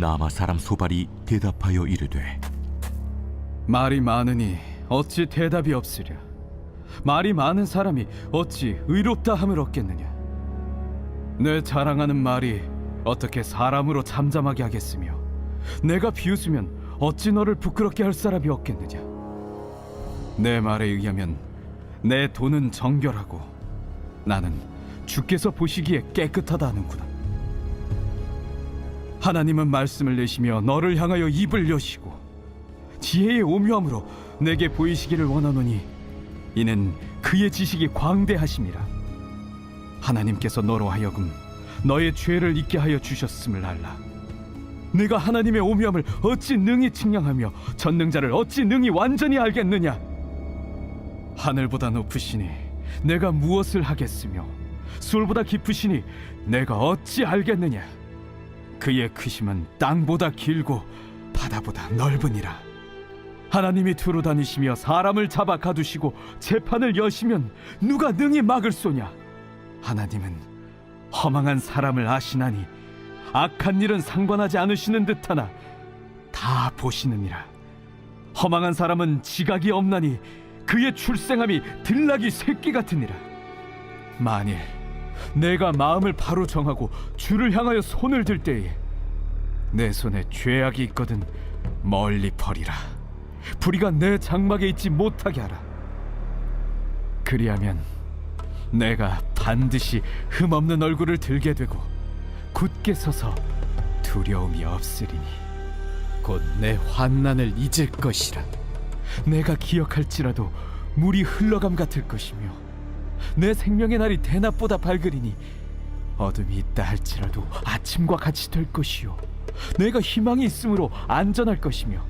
나아마 사람 소발이 대답하여 이르되 말이 많으니 어찌 대답이 없으랴. 말이 많은 사람이 어찌 의롭다 함을 얻겠느냐. 내 자랑하는 말이 어떻게 사람으로 잠잠하게 하겠으며, 내가 비웃으면 어찌 너를 부끄럽게 할 사람이 없겠느냐. 내 말에 의하면 내 돈은 정결하고 나는 주께서 보시기에 깨끗하다 하는구나. 하나님은 말씀을 내시며 너를 향하여 입을 여시고 지혜의 오묘함으로 내게 보이시기를 원하노니 이는 그의 지식이 광대하심이라. 하나님께서 너로 하여금 너의 죄를 잊게 하여 주셨음을 알라. 내가 하나님의 오묘함을 어찌 능히 측량하며 전능자를 어찌 능히 완전히 알겠느냐. 하늘보다 높으시니 내가 무엇을 하겠으며 수월보다 깊으시니 내가 어찌 알겠느냐. 그의 크심은 땅보다 길고 바다보다 넓으니라. 하나님이 두루 다니시며 사람을 잡아 가두시고 재판을 여시면 누가 능히 막을 소냐. 하나님은 허망한 사람을 아시나니 악한 일은 상관하지 않으시는 듯하나 다 보시느니라. 허망한 사람은 지각이 없나니 그의 출생함이 들나귀 새끼 같으니라. 만일 내가 마음을 바로 정하고 주를 향하여 손을 들 때에 내 손에 죄악이 있거든 멀리 버리라. 불의가 내 장막에 있지 못하게 하라. 그리하면 내가 반드시 흠없는 얼굴을 들게 되고 굳게 서서 두려움이 없으리니 곧 내 환난을 잊을 것이라. 내가 기억할지라도 물이 흘러감 같을 것이며 내 생명의 날이 대낮보다 밝으리니 어둠이 있다 할지라도 아침과 같이 될 것이요 내가 희망이 있으므로 안전할 것이며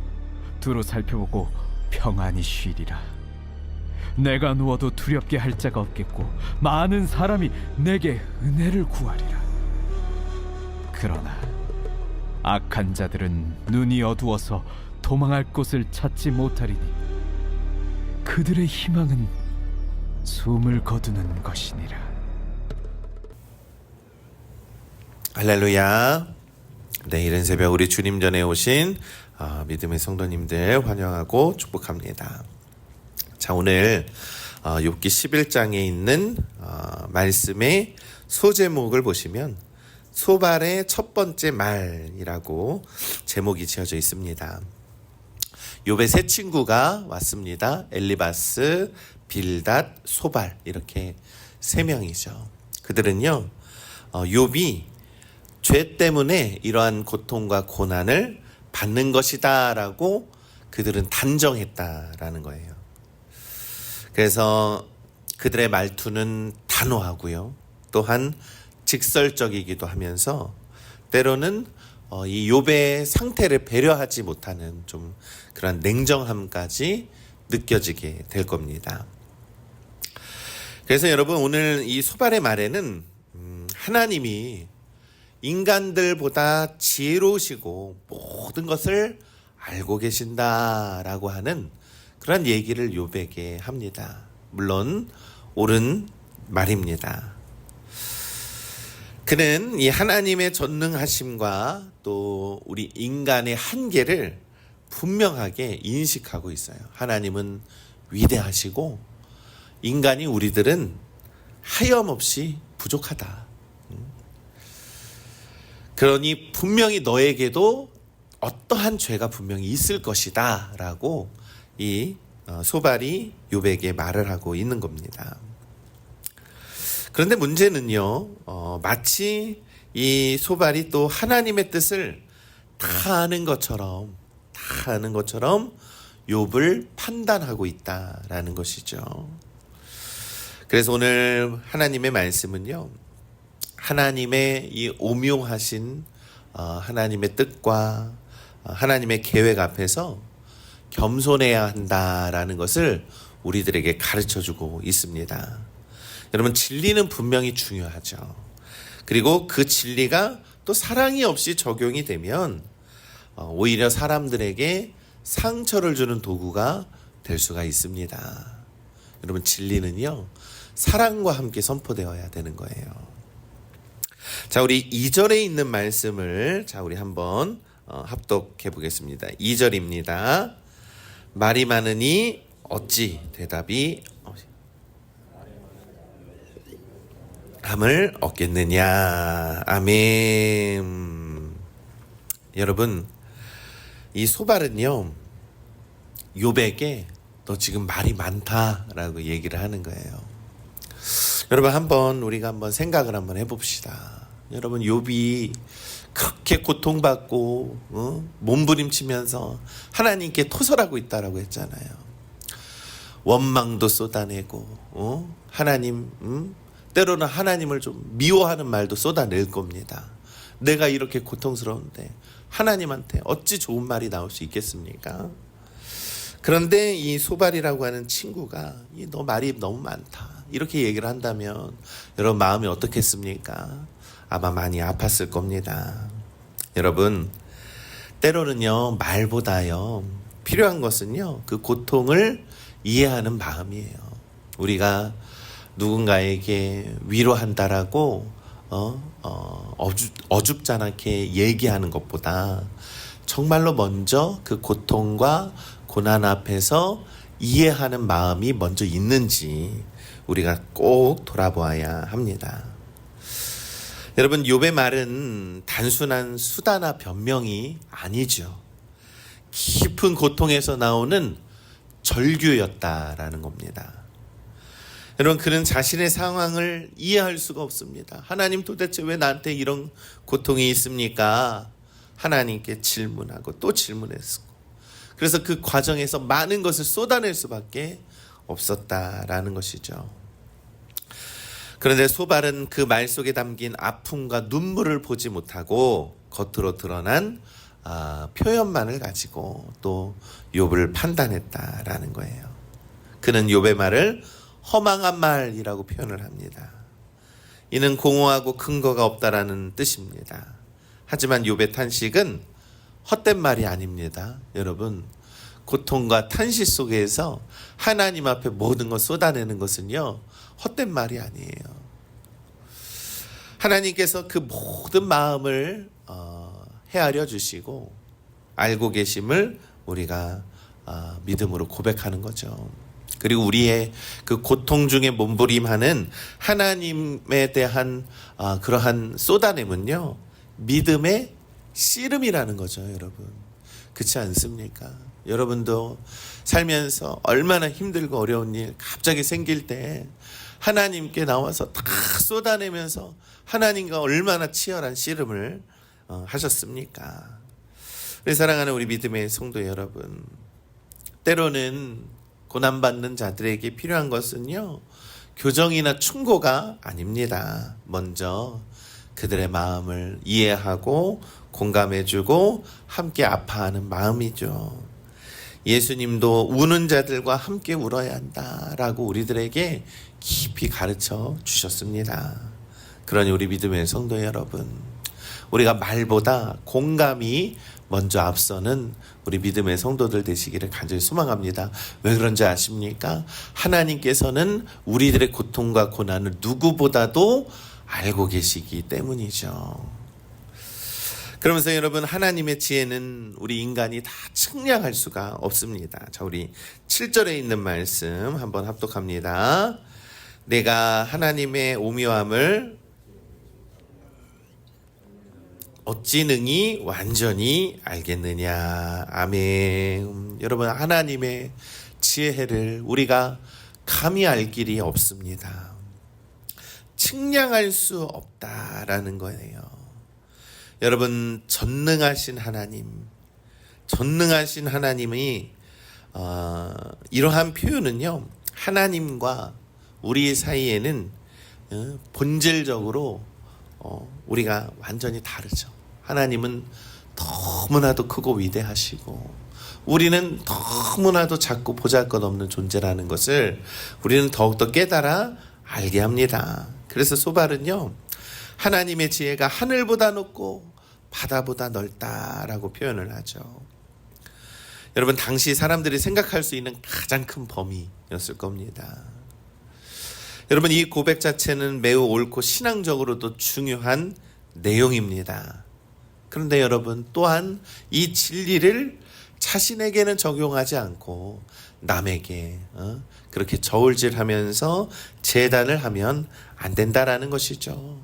두루 살펴보고 평안히 쉬리라. 내가 누워도 두렵게 할 자가 없겠고 많은 사람이 내게 은혜를 구하리라. 그러나 악한 자들은 눈이 어두워서 도망할 곳을 찾지 못하리니 그들의 희망은 숨을 거두는 것이니라. 할렐루야. 네, 이른 새벽 우리 주님 전에 오신 믿음의 성도님들 환영하고 축복합니다. 자, 오늘 욥기 11장에 있는 말씀의 소제목을 보시면 소발의 첫 번째 말이라고 제목이 지어져 있습니다. 욥의 세 친구가 왔습니다. 엘리바스, 빌닷, 소발, 이렇게 세 명이죠. 그들은요, 욥이 죄 때문에 이러한 고통과 고난을 받는 것이다 라고 그들은 단정했다라는 거예요. 그래서 그들의 말투는 단호하고요, 또한 직설적이기도 하면서 때로는 이 욥의 상태를 배려하지 못하는 좀 그런 냉정함까지 느껴지게 될 겁니다. 그래서 여러분, 오늘 이 소발의 말에는 하나님이 인간들보다 지혜로우시고 모든 것을 알고 계신다라고 하는 그런 얘기를 욥에게 합니다. 물론 옳은 말입니다. 그는 이 하나님의 전능하심과 또 우리 인간의 한계를 분명하게 인식하고 있어요. 하나님은 위대하시고 인간이 우리들은 하염없이 부족하다. 그러니 분명히 너에게도 어떠한 죄가 분명히 있을 것이다 라고 이 소발이 욥에게 말을 하고 있는 겁니다. 그런데 문제는요, 마치 이 소발이 또 하나님의 뜻을 다 아는 것처럼 욥을 판단하고 있다라는 것이죠. 그래서 오늘 하나님의 말씀은요, 하나님의 이 오묘하신 하나님의 뜻과 하나님의 계획 앞에서 겸손해야 한다라는 것을 우리들에게 가르쳐주고 있습니다. 여러분, 진리는 분명히 중요하죠. 그리고 그 진리가 또 사랑이 없이 적용이 되면 오히려 사람들에게 상처를 주는 도구가 될 수가 있습니다. 여러분, 진리는요, 사랑과 함께 선포되어야 되는 거예요. 자, 우리 2절에 있는 말씀을 우리 한번 합독해 보겠습니다. 2절입니다. 말이 많으니 어찌 대답이 함을 얻겠느냐. 아멘. 여러분, 이 소발은요, 욥에게 너 지금 말이 많다라고 얘기를 하는 거예요. 여러분, 우리가 한번 생각을 한번 해봅시다. 여러분, 욥이 그렇게 고통받고 몸부림치면서 하나님께 토설하고 있다라고 했잖아요. 원망도 쏟아내고 하나님, 때로는 하나님을 좀 미워하는 말도 쏟아낼 겁니다. 내가 이렇게 고통스러운데 하나님한테 어찌 좋은 말이 나올 수 있겠습니까? 그런데 이 소발이라고 하는 친구가 너 말이 너무 많다 이렇게 얘기를 한다면 여러분 마음이 어떻겠습니까? 아마 많이 아팠을 겁니다. 여러분, 때로는요, 말보다요, 필요한 것은요, 그 고통을 이해하는 마음이에요. 우리가 누군가에게 위로한다라고 어줍잖게 얘기하는 것보다 정말로 먼저 그 고통과 고난 앞에서 이해하는 마음이 먼저 있는지 우리가 꼭 돌아보아야 합니다. 여러분, 욥의 말은 단순한 수다나 변명이 아니죠. 깊은 고통에서 나오는 절규였다라는 겁니다. 여러분, 그는 자신의 상황을 이해할 수가 없습니다. 하나님, 도대체 왜 나한테 이런 고통이 있습니까? 하나님께 질문하고 또 질문했고, 그래서 그 과정에서 많은 것을 쏟아낼 수밖에 없었다라는 것이죠. 그런데 소발은 그 말 속에 담긴 아픔과 눈물을 보지 못하고 겉으로 드러난 표현만을 가지고 또 욥을 판단했다라는 거예요. 그는 욥의 말을 허망한 말이라고 표현을 합니다. 이는 공허하고 근거가 없다라는 뜻입니다. 하지만 욥의 탄식은 헛된 말이 아닙니다. 여러분, 고통과 탄식 속에서 하나님 앞에 모든 것 쏟아내는 것은요, 헛된 말이 아니에요. 하나님께서 그 모든 마음을 헤아려 주시고 알고 계심을 우리가 믿음으로 고백하는 거죠. 그리고 우리의 그 고통 중에 몸부림하는 하나님에 대한 그러한 쏟아냄은요, 믿음의 씨름이라는 거죠, 여러분. 그렇지 않습니까? 여러분도 살면서 얼마나 힘들고 어려운 일 갑자기 생길 때 하나님께 나와서 다 쏟아내면서 하나님과 얼마나 치열한 씨름을 하셨습니까? 우리 사랑하는 우리 믿음의 성도 여러분, 때로는 고난받는 자들에게 필요한 것은요, 교정이나 충고가 아닙니다. 먼저 그들의 마음을 이해하고 공감해주고 함께 아파하는 마음이죠. 예수님도 우는 자들과 함께 울어야 한다라고 우리들에게 깊이 가르쳐 주셨습니다. 그러니 우리 믿음의 성도 여러분, 우리가 말보다 공감이 먼저 앞서는 우리 믿음의 성도들 되시기를 간절히 소망합니다. 왜 그런지 아십니까? 하나님께서는 우리들의 고통과 고난을 누구보다도 알고 계시기 때문이죠. 그러면서 여러분, 하나님의 지혜는 우리 인간이 다 측량할 수가 없습니다. 자, 우리 7절에 있는 말씀 한번 합독합니다. 내가 하나님의 오묘함을 어찌 능히 완전히 알겠느냐. 아멘. 여러분, 하나님의 지혜를 우리가 감히 알 길이 없습니다. 측량할 수 없다라는 거예요. 여러분, 전능하신 하나님이 이러한 표현은요, 하나님과 우리 사이에는 본질적으로 우리가 완전히 다르죠. 하나님은 너무나도 크고 위대하시고 우리는 너무나도 작고 보잘것없는 존재라는 것을 우리는 더욱더 깨달아 알게 합니다. 그래서 소발은요, 하나님의 지혜가 하늘보다 높고 바다보다 넓다라고 표현을 하죠. 여러분, 당시 사람들이 생각할 수 있는 가장 큰 범위였을 겁니다. 여러분, 이 고백 자체는 매우 옳고 신앙적으로도 중요한 내용입니다. 그런데 여러분 또한 이 진리를 자신에게는 적용하지 않고 남에게 그렇게 저울질하면서 재단을 하면 안 된다라는 것이죠.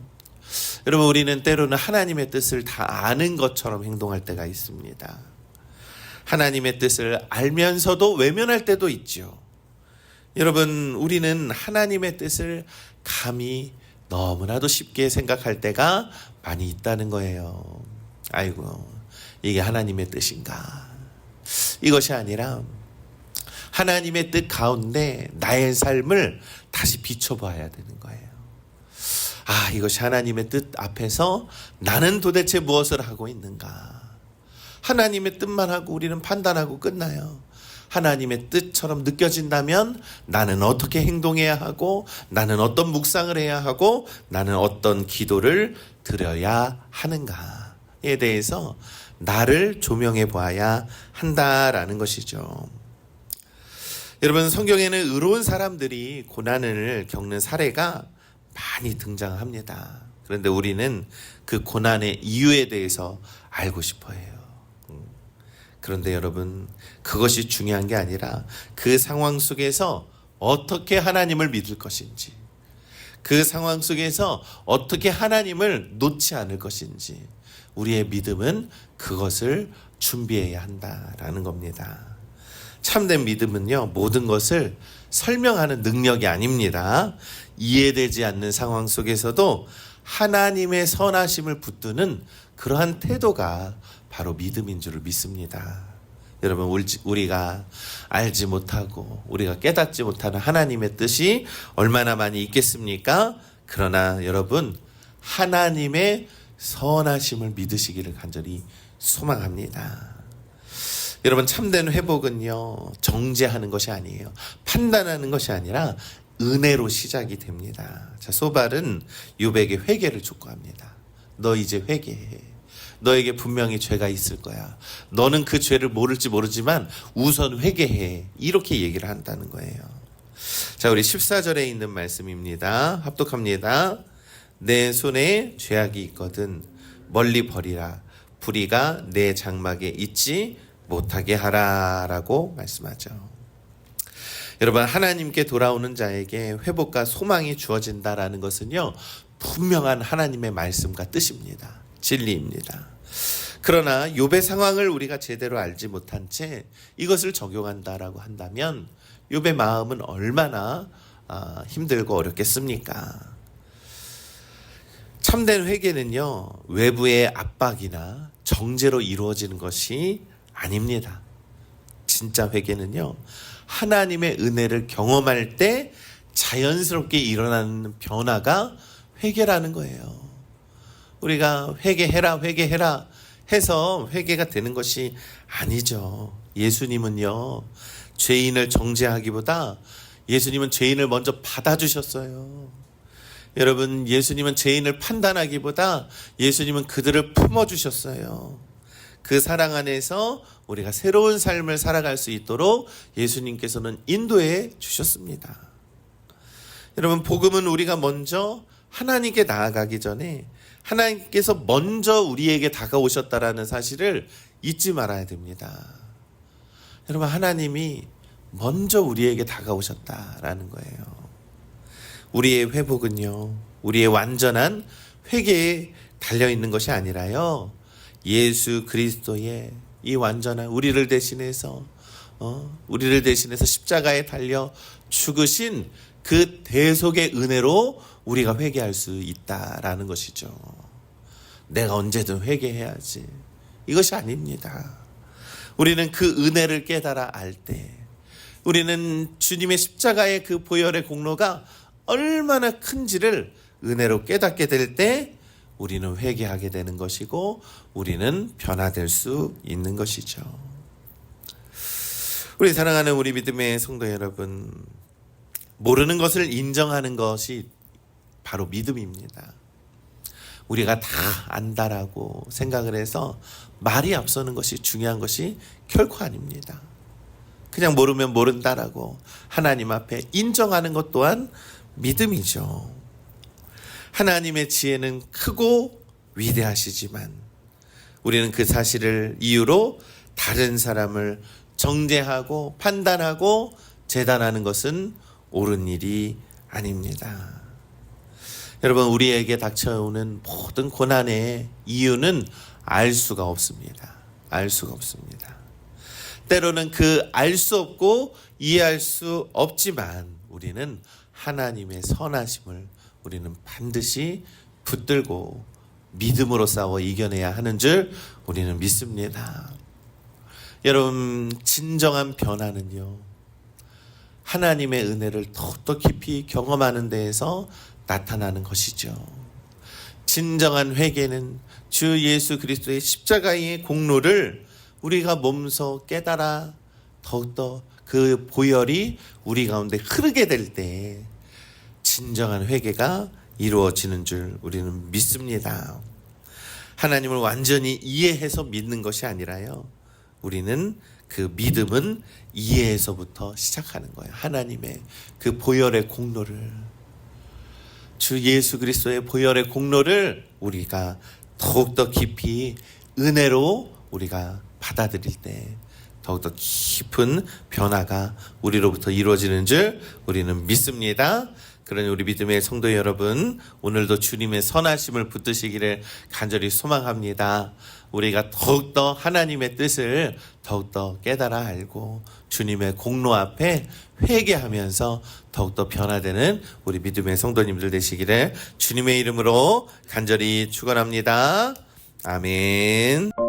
여러분, 우리는 때로는 하나님의 뜻을 다 아는 것처럼 행동할 때가 있습니다. 하나님의 뜻을 알면서도 외면할 때도 있죠. 여러분, 우리는 하나님의 뜻을 감히 너무나도 쉽게 생각할 때가 많이 있다는 거예요. 아이고, 이게 하나님의 뜻인가? 이것이 아니라 하나님의 뜻 가운데 나의 삶을 다시 비춰봐야 되는 거예요. 아, 이것이 하나님의 뜻 앞에서 나는 도대체 무엇을 하고 있는가? 하나님의 뜻만 하고 우리는 판단하고 끝나요. 하나님의 뜻처럼 느껴진다면 나는 어떻게 행동해야 하고, 나는 어떤 묵상을 해야 하고, 나는 어떤 기도를 드려야 하는가에 대해서 나를 조명해 보아야 한다라는 것이죠. 여러분, 성경에는 의로운 사람들이 고난을 겪는 사례가 많이 등장합니다. 그런데 우리는 그 고난의 이유에 대해서 알고 싶어 해요. 그런데 여러분, 그것이 중요한 게 아니라 그 상황 속에서 어떻게 하나님을 믿을 것인지, 그 상황 속에서 어떻게 하나님을 놓지 않을 것인지, 우리의 믿음은 그것을 준비해야 한다라는 겁니다. 참된 믿음은요, 모든 것을 설명하는 능력이 아닙니다. 이해되지 않는 상황 속에서도 하나님의 선하심을 붙드는 그러한 태도가 바로 믿음인 줄을 믿습니다. 여러분, 우리가 알지 못하고 우리가 깨닫지 못하는 하나님의 뜻이 얼마나 많이 있겠습니까? 그러나 여러분, 하나님의 선하심을 믿으시기를 간절히 소망합니다. 여러분, 참된 회복은요, 정죄하는 것이 아니에요. 판단하는 것이 아니라 은혜로 시작이 됩니다. 자, 소발은 욥에게 회개를 촉구합니다. 너 이제 회개해. 너에게 분명히 죄가 있을 거야. 너는 그 죄를 모를지 모르지만 우선 회개해. 이렇게 얘기를 한다는 거예요. 자, 우리 14절에 있는 말씀입니다. 합독합니다. 내 손에 죄악이 있거든 멀리 버리라. 불의가 내 장막에 있지 못하게 하라라고 말씀하죠. 여러분, 하나님께 돌아오는 자에게 회복과 소망이 주어진다라는 것은요, 분명한 하나님의 말씀과 뜻입니다. 진리입니다. 그러나 욥의 상황을 우리가 제대로 알지 못한 채 이것을 적용한다라고 한다면 욥의 마음은 얼마나 힘들고 어렵겠습니까? 참된 회개는요, 외부의 압박이나 정죄로 이루어지는 것이 아닙니다. 진짜 회개는요, 하나님의 은혜를 경험할 때 자연스럽게 일어나는 변화가 회개라는 거예요. 우리가 회개해라 해서 회개가 되는 것이 아니죠. 예수님은요, 죄인을 정죄하기보다 예수님은 죄인을 먼저 받아주셨어요. 여러분, 예수님은 죄인을 판단하기보다 예수님은 그들을 품어주셨어요. 그 사랑 안에서 우리가 새로운 삶을 살아갈 수 있도록 예수님께서는 인도해 주셨습니다. 여러분, 복음은 우리가 먼저 하나님께 나아가기 전에 하나님께서 먼저 우리에게 다가오셨다라는 사실을 잊지 말아야 됩니다. 여러분, 하나님이 먼저 우리에게 다가오셨다라는 거예요. 우리의 회복은요, 우리의 완전한 회개에 달려있는 것이 아니라요, 예수 그리스도의 이 완전한 우리를 대신해서 십자가에 달려 죽으신 그 대속의 은혜로 우리가 회개할 수 있다라는 것이죠. 내가 언제든 회개해야지, 이것이 아닙니다. 우리는 그 은혜를 깨달아 알 때, 우리는 주님의 십자가의 그 보혈의 공로가 얼마나 큰지를 은혜로 깨닫게 될 때 우리는 회개하게 되는 것이고 우리는 변화될 수 있는 것이죠. 우리 사랑하는 우리 믿음의 성도 여러분, 모르는 것을 인정하는 것이 바로 믿음입니다. 우리가 다 안다라고 생각을 해서 말이 앞서는 것이 중요한 것이 결코 아닙니다. 그냥 모르면 모른다라고 하나님 앞에 인정하는 것 또한 믿음이죠. 하나님의 지혜는 크고 위대하시지만 우리는 그 사실을 이유로 다른 사람을 정죄하고 판단하고 재단하는 것은 옳은 일이 아닙니다. 여러분, 우리에게 닥쳐오는 모든 고난의 이유는 알 수가 없습니다. 알 수가 없습니다. 때로는 그 알 수 없고 이해할 수 없지만 우리는 하나님의 선하심을 우리는 반드시 붙들고 믿음으로 싸워 이겨내야 하는 줄 우리는 믿습니다. 여러분, 진정한 변화는요, 하나님의 은혜를 더욱더 깊이 경험하는 데에서 나타나는 것이죠. 진정한 회개는 주 예수 그리스도의 십자가의 공로를 우리가 몸소 깨달아 더욱더 그 보혈이 우리 가운데 흐르게 될 때 진정한 회개가 이루어지는 줄 우리는 믿습니다. 하나님을 완전히 이해해서 믿는 것이 아니라요, 우리는 그 믿음은 이해에서부터 시작하는 거예요. 하나님의 그 보혈의 공로를, 주 예수 그리스도의 보혈의 공로를 우리가 더욱더 깊이 은혜로 우리가 받아들일 때 더욱더 깊은 변화가 우리로부터 이루어지는 줄 우리는 믿습니다. 그러니 우리 믿음의 성도 여러분, 오늘도 주님의 선하심을 붙드시기를 간절히 소망합니다. 우리가 더욱더 하나님의 뜻을 더욱더 깨달아 알고 주님의 공로 앞에 회개하면서 더욱더 변화되는 우리 믿음의 성도님들 되시기를 주님의 이름으로 간절히 축원합니다. 아멘.